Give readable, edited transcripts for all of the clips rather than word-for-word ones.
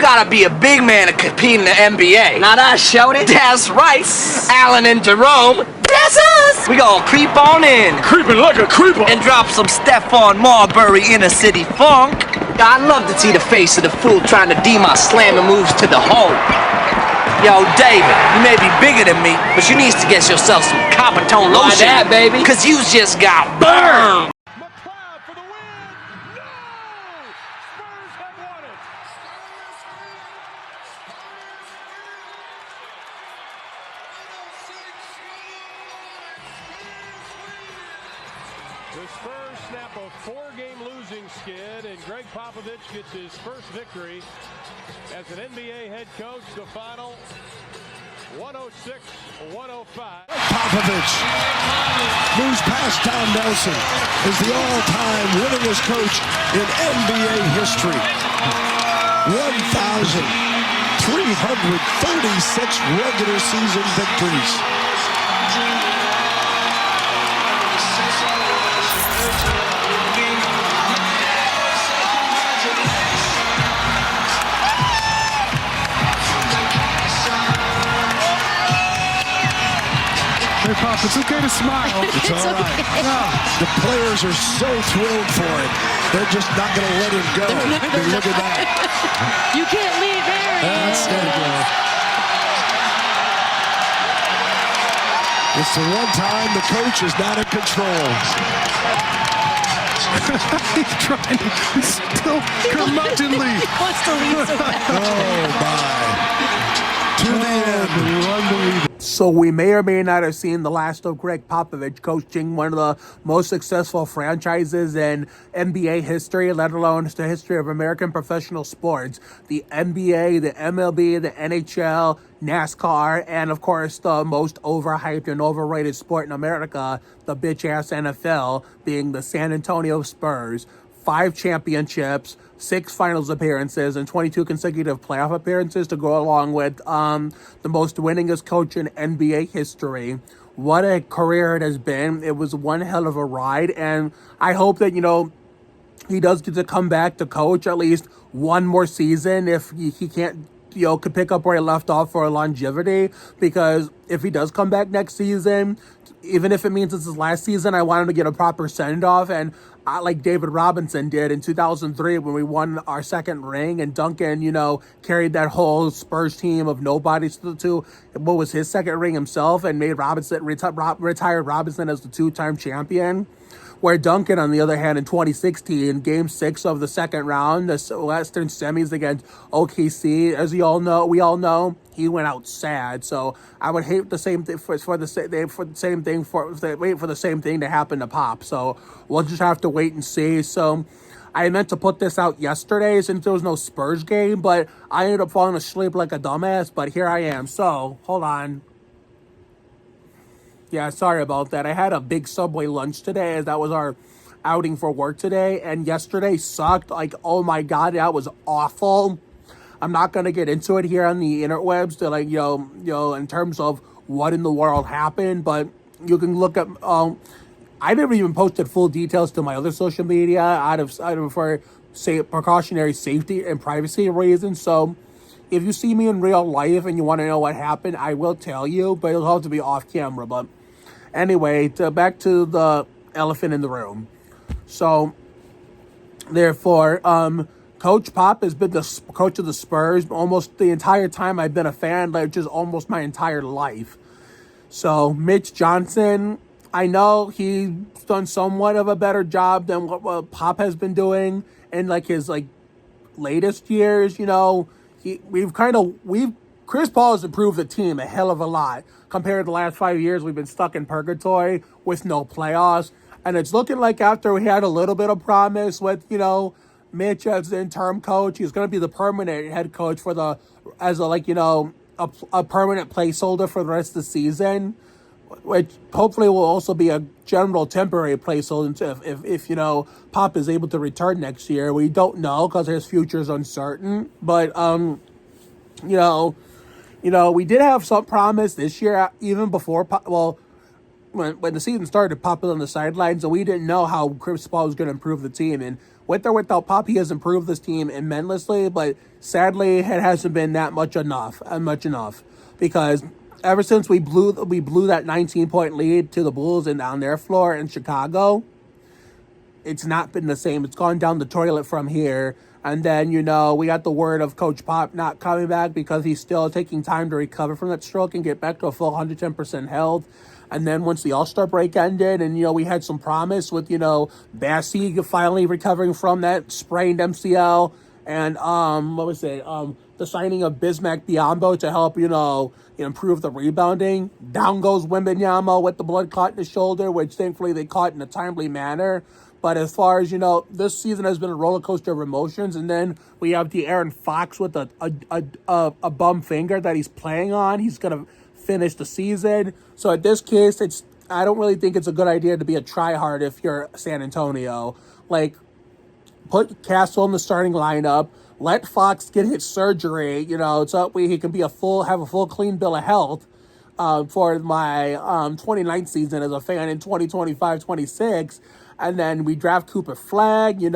gotta be a big man to compete in the NBA. Not us, Shorty. That's right. Allen and Jerome. That's us. We gonna creep on in. Creeping like a creeper. And drop some Stephon Marbury inner city funk. I'd love to see the face of the fool trying to D my slamming moves to the hole. Yo, David, you may be bigger than me, but you need to get yourself some Coppertone lotion. Why that, baby? Cause you just got burned. McLeod for the win. No! Spurs have won it. The Spurs snap a 4-game losing skid, and Greg Popovich gets his first victory as an NBA head coach. The final 106-105. Popovich moves past Don Nelson as the all-time winningest coach in NBA history. 1,336 regular season victories. Hey, Pop, it's okay to smile. It's all right. Okay. The players are so thrilled for it. They're just not going to let him go. I mean, look at that. You can't leave there. That's it. It's the one time the coach is not in control. He's trying to, he's still curmudgeonly. He wants to leave so bad. Oh, my. To the end. Unbelievable. So we may or may not have seen the last of Greg Popovich coaching one of the most successful franchises in NBA history, let alone the history of American professional sports. The NBA, the MLB, the NHL, NASCAR, and of course the most overhyped and overrated sport in America, the bitch-ass NFL, being the San Antonio Spurs. 5 championships, 6 finals appearances, and 22 consecutive playoff appearances to go along with the most winningest coach in NBA history. What a career it has been. It was one hell of a ride, and I hope that, he does get to come back to coach at least one more season if he can't, could pick up where he left off for longevity, because if he does come back next season, even if it means it's his last season, I want him to get a proper send-off, and like David Robinson did in 2003 when we won our second ring, and Duncan, carried that whole Spurs team of nobodies to what was his second ring himself, and made retired Robinson as the 2-time champion. Where Duncan, on the other hand, in 2016, Game 6 of the second round, the Western semis against OKC, as we all know, he went out sad. So I would hate the same thing for the same thing to happen to Pop. So we'll just have to wait and see. So I meant to put this out yesterday since there was no Spurs game, but I ended up falling asleep like a dumbass. But here I am. So hold on. Yeah, sorry about that. I had a big Subway lunch today, as that was our outing for work today. And yesterday sucked. Like, oh my God, that was awful. I'm not going to get into it here on the interwebs to in terms of what in the world happened. But you can look at, I never even posted full details to my other social media out of for precautionary safety and privacy reasons. So if you see me in real life and you want to know what happened, I will tell you, but it'll have to be off camera. But anyway, back to the elephant in the room. So, therefore, Coach Pop has been the coach of the Spurs almost the entire time I've been a fan, like just almost my entire life. So, Mitch Johnson, I know he's done somewhat of a better job than what Pop has been doing in his latest years. Chris Paul has improved the team a hell of a lot. Compared to the last 5 years, we've been stuck in purgatory with no playoffs. And it's looking like after we had a little bit of promise with, Mitch as the interim coach, he's going to be the permanent head coach a permanent placeholder for the rest of the season, which hopefully will also be a general temporary placeholder if Pop is able to return next year. We don't know because his future is uncertain. But, we did have some promise this year, even before Pop. Well, when the season started, Pop was on the sidelines, and we didn't know how Chris Paul was going to improve the team. And with or without Pop, he has improved this team immensely. But sadly, it hasn't been that much enough, because ever since we blew that 19-point lead to the Bulls and on their floor in Chicago, it's not been the same. It's gone down the toilet from here. And then, we got the word of Coach Pop not coming back because he's still taking time to recover from that stroke and get back to a full 110% health. And then once the All-Star break ended and, we had some promise with, Bassey finally recovering from that sprained MCL and, the signing of Bismack Biyombo to help, improve the rebounding. Down goes Wembanyama with the blood clot in his shoulder, which thankfully they caught in a timely manner. But as far as, this season has been a roller coaster of emotions. And then we have De'Aaron Fox with a bum finger that he's playing on. He's going to finish the season. So in this case, I don't really think it's a good idea to be a tryhard if you're San Antonio. Like, put Castle in the starting lineup. Let Fox get his surgery, so he can have a full clean bill of health for my 29th season as a fan in 2025-26. And then we draft Cooper Flagg, we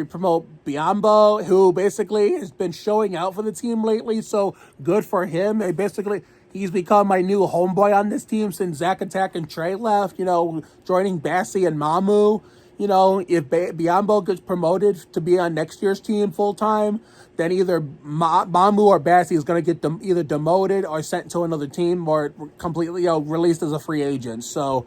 promote Biyombo, who basically has been showing out for the team lately, so good for him. He's become my new homeboy on this team since Zach Attack and Trey left, joining Bassey and Manu. If Biyombo gets promoted to be on next year's team full-time, then either Mamu or Bassey is going to get either demoted or sent to another team or completely released as a free agent. So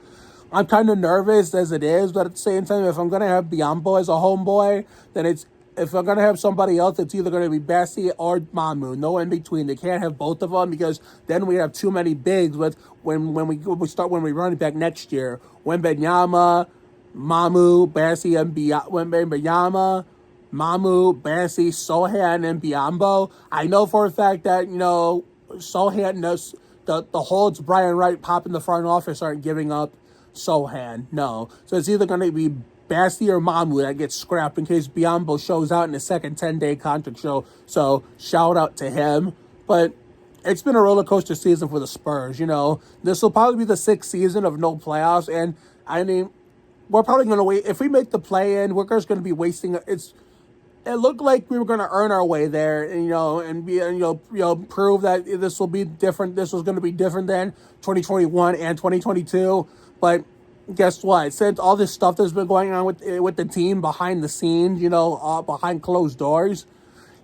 I'm kind of nervous as it is, but at the same time, if I'm going to have Biyombo as a homeboy, then if I'm going to have somebody else, it's either going to be Bassey or Manu. No in between. They can't have both of them because then we have too many bigs when we run it back next year. Wembanyama, Mamu, Bassey, and Wembanyama, Mamu, Bassey, Sohan, and Biyombo. I know for a fact that, Sohan knows the holds Brian Wright, Pop in the front office aren't giving up Sohan. No. So it's either going to be Bassey or Manu that gets scrapped in case Biyombo shows out in the second 10-day contract show. So shout out to him. But it's been a roller coaster season for the Spurs. This will probably be the 6th season of no playoffs. And I mean, we're probably going to wait. If we make the play-in, we're just going to be wasting it. It looked like we were going to earn our way there, and prove that this will be different. This was going to be different than 2021 and 2022. But guess what? Since all this stuff that's been going on with the team behind the scenes, behind closed doors,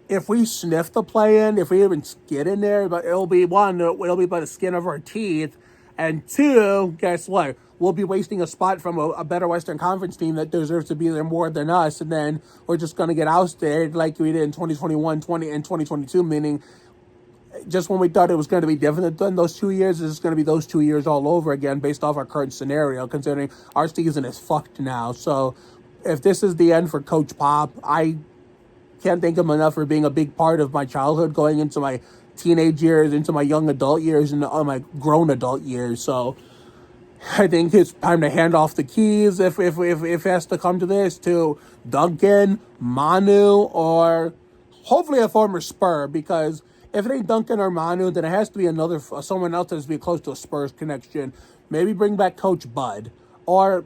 if we sniff the play-in, if we even get in there, but it'll be by the skin of our teeth, and 2, guess what? We'll be wasting a spot from a better Western Conference team that deserves to be there more than us, and then we're just going to get ousted like we did in 2021, and 2022, meaning just when we thought it was going to be different than those 2 years, it's going to be those 2 years all over again based off our current scenario, considering our season is fucked now. So if this is the end for Coach Pop, I can't thank him enough for being a big part of my childhood going into my teenage years, into my young adult years, and my grown adult years. So I think it's time to hand off the keys, if it has to come to this, to Duncan, Manu, or hopefully a former Spur, because if it ain't Duncan or Manu, then it has to be someone else that has to be close to a Spurs connection. Maybe bring back Coach Bud, or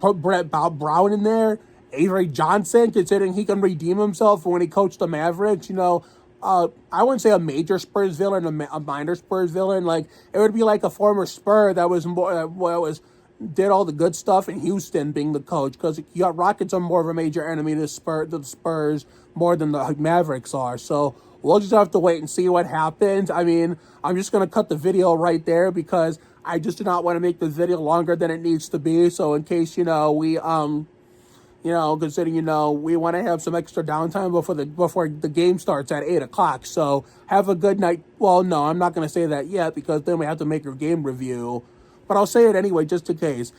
put Brett Brown in there, Avery Johnson, considering he can redeem himself when he coached the Mavericks. I wouldn't say a major Spurs villain, a minor Spurs villain. Like, it would be like a former Spur that was did all the good stuff in Houston being the coach, because Rockets are more of a major enemy to the Spurs more than the Mavericks are. So we'll just have to wait and see what happens. I mean, I'm just going to cut the video right there because I just do not want to make the video longer than it needs to be. So in case, we considering, we want to have some extra downtime before the game starts at 8 o'clock. So have a good night. Well, no, I'm not going to say that yet because then we have to make your game review. But I'll say it anyway, just in case.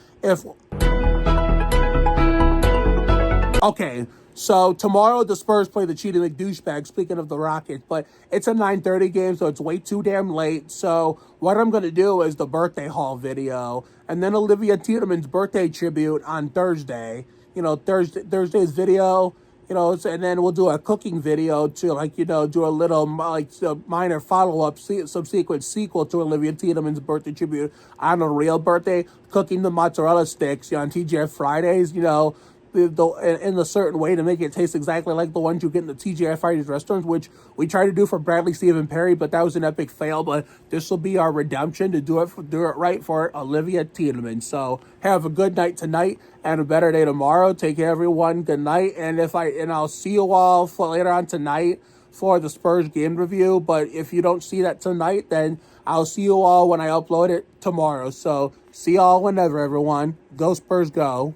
Okay, so tomorrow the Spurs play the cheating douchebag, speaking of the Rockets. But it's a 9:30 game, so it's way too damn late. So what I'm going to do is the birthday haul video. And then Olivia Tiedeman's birthday tribute on Thursday. Thursday's video, And then we'll do a cooking video to, do a little, minor follow-up, subsequent sequel to Olivia Tiedemann's birthday tribute on a real birthday, cooking the mozzarella sticks, on TGF Fridays, in a certain way to make it taste exactly like the ones you get in the TGI Fridays restaurants, which we tried to do for Bradley Stephen Perry, but that was an epic fail. But this will be our redemption to do it right for Olivia Tiedemann. So have a good night tonight and a better day tomorrow. Take care, everyone. Good night, and I'll see you all later on tonight for the Spurs game review. But if you don't see that tonight, then I'll see you all when I upload it tomorrow. So see y'all whenever, everyone. Go Spurs, go.